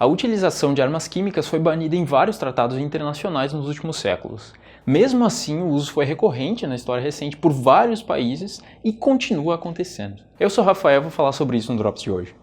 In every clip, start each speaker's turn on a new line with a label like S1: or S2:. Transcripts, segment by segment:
S1: A utilização de armas químicas foi banida em vários tratados internacionais nos últimos séculos. Mesmo assim, o uso foi recorrente na história recente por vários países e continua acontecendo. Eu sou o Rafael e vou falar sobre isso no Drops de hoje.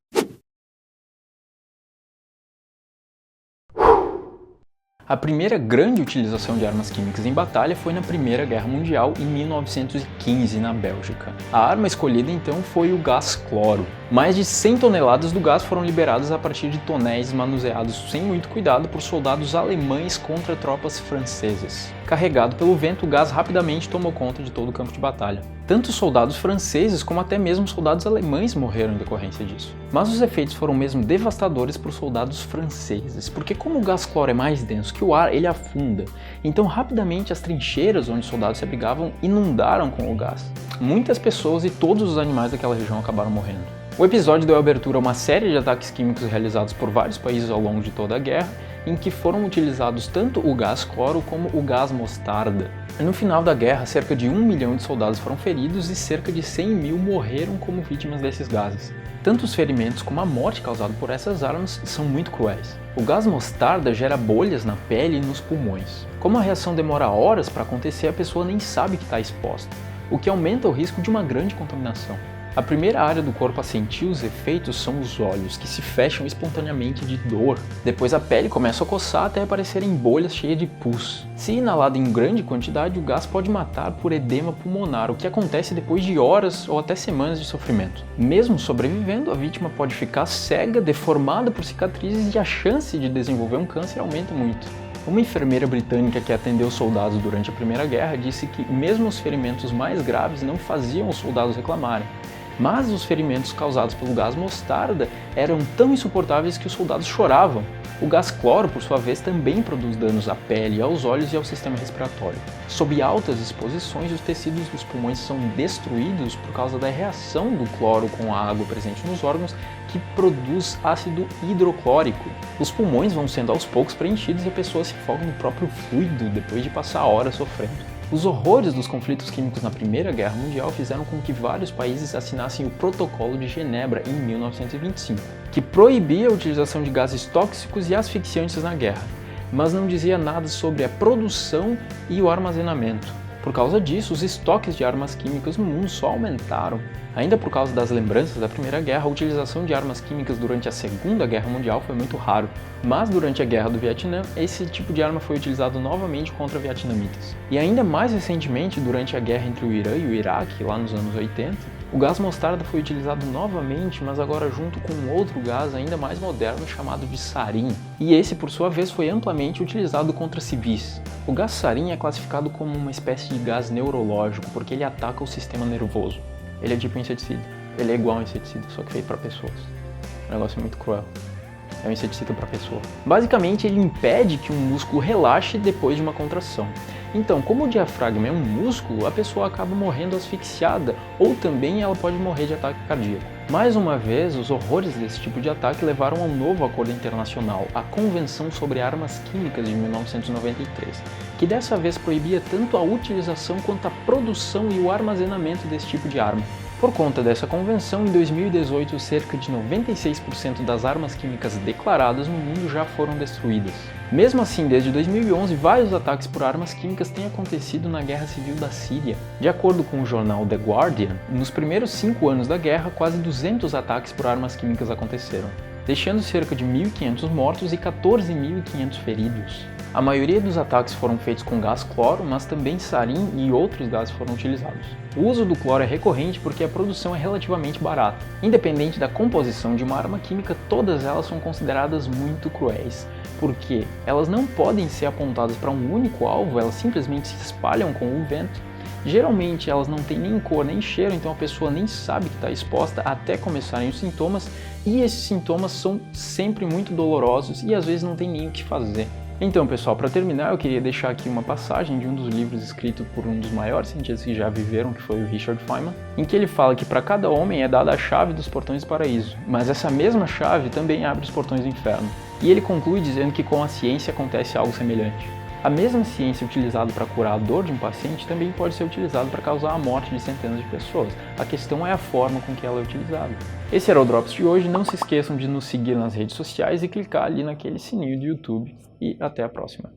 S1: A primeira grande utilização de armas químicas em batalha foi na Primeira Guerra Mundial, em 1915, na Bélgica. A arma escolhida então foi o gás cloro. Mais de 100 toneladas do gás foram liberadas a partir de tonéis manuseados sem muito cuidado por soldados alemães contra tropas francesas. Carregado pelo vento, o gás rapidamente tomou conta de todo o campo de batalha. Tanto soldados franceses como até mesmo soldados alemães morreram em decorrência disso. Mas os efeitos foram mesmo devastadores para os soldados franceses, porque como o gás cloro é mais denso que o ar, ele afunda. Então rapidamente as trincheiras onde os soldados se abrigavam inundaram com o gás. Muitas pessoas e todos os animais daquela região acabaram morrendo. O episódio deu abertura a uma série de ataques químicos realizados por vários países ao longo de toda a guerra, em que foram utilizados tanto o gás cloro como o gás mostarda. No final da guerra, cerca de 1 milhão de soldados foram feridos e cerca de 100 mil morreram como vítimas desses gases. Tanto os ferimentos como a morte causada por essas armas são muito cruéis. O gás mostarda gera bolhas na pele e nos pulmões. Como a reação demora horas para acontecer, a pessoa nem sabe que está exposta, o que aumenta o risco de uma grande contaminação. A primeira área do corpo a sentir os efeitos são os olhos, que se fecham espontaneamente de dor. Depois a pele começa a coçar até aparecerem bolhas cheias de pus. Se inalado em grande quantidade, o gás pode matar por edema pulmonar, o que acontece depois de horas ou até semanas de sofrimento. Mesmo sobrevivendo, a vítima pode ficar cega, deformada por cicatrizes e a chance de desenvolver um câncer aumenta muito. Uma enfermeira britânica que atendeu soldados durante a Primeira Guerra disse que mesmo os ferimentos mais graves não faziam os soldados reclamarem. Mas os ferimentos causados pelo gás mostarda eram tão insuportáveis que os soldados choravam. O gás cloro, por sua vez, também produz danos à pele, aos olhos e ao sistema respiratório. Sob altas exposições, os tecidos dos pulmões são destruídos por causa da reação do cloro com a água presente nos órgãos, que produz ácido hidroclórico. Os pulmões vão sendo aos poucos preenchidos e a pessoa se afoga no próprio fluido depois de passar horas sofrendo. Os horrores dos conflitos químicos na Primeira Guerra Mundial fizeram com que vários países assinassem o Protocolo de Genebra em 1925, que proibia a utilização de gases tóxicos e asfixiantes na guerra, mas não dizia nada sobre a produção e o armazenamento. Por causa disso, os estoques de armas químicas no mundo só aumentaram. Ainda por causa das lembranças da Primeira Guerra, a utilização de armas químicas durante a Segunda Guerra Mundial foi muito raro. Mas durante a Guerra do Vietnã, esse tipo de arma foi utilizado novamente contra vietnamitas. E ainda mais recentemente, durante a guerra entre o Irã e o Iraque, lá nos anos 80, o gás mostarda foi utilizado novamente, mas agora junto com um outro gás ainda mais moderno chamado de sarin. E esse, por sua vez, foi amplamente utilizado contra civis. O gás sarin é classificado como uma espécie de gás neurológico, porque ele ataca o sistema nervoso. Ele é tipo um inseticida. Ele é igual a um inseticida, só que feito para pessoas. É um negócio muito cruel. É um inseticida para pessoa. Basicamente, ele impede que um músculo relaxe depois de uma contração. Então, como o diafragma é um músculo, a pessoa acaba morrendo asfixiada, ou também ela pode morrer de ataque cardíaco. Mais uma vez, os horrores desse tipo de ataque levaram a um novo acordo internacional, a Convenção sobre Armas Químicas de 1993, que dessa vez proibia tanto a utilização quanto a produção e o armazenamento desse tipo de arma. Por conta dessa convenção, em 2018, cerca de 96% das armas químicas declaradas no mundo já foram destruídas. Mesmo assim, desde 2011, vários ataques por armas químicas têm acontecido na Guerra Civil da Síria. De acordo com o jornal The Guardian, nos primeiros 5 anos da guerra, quase 200 ataques por armas químicas aconteceram, deixando cerca de 1.500 mortos e 14.500 feridos. A maioria dos ataques foram feitos com gás cloro, mas também sarin e outros gases foram utilizados. O uso do cloro é recorrente porque a produção é relativamente barata. Independente da composição de uma arma química, todas elas são consideradas muito cruéis, porque elas não podem ser apontadas para um único alvo, elas simplesmente se espalham com o vento. Geralmente elas não têm nem cor nem cheiro, então a pessoa nem sabe que está exposta até começarem os sintomas, e esses sintomas são sempre muito dolorosos e às vezes não tem nem o que fazer. Então, pessoal, para terminar, eu queria deixar aqui uma passagem de um dos livros escrito por um dos maiores cientistas que já viveram, que foi o Richard Feynman, em que ele fala que para cada homem é dada a chave dos portões do paraíso, mas essa mesma chave também abre os portões do inferno. E ele conclui dizendo que com a ciência acontece algo semelhante. A mesma ciência utilizada para curar a dor de um paciente também pode ser utilizada para causar a morte de centenas de pessoas. A questão é a forma com que ela é utilizada. Esse era o Drops de hoje. Não se esqueçam de nos seguir nas redes sociais e clicar ali naquele sininho do YouTube. E até a próxima.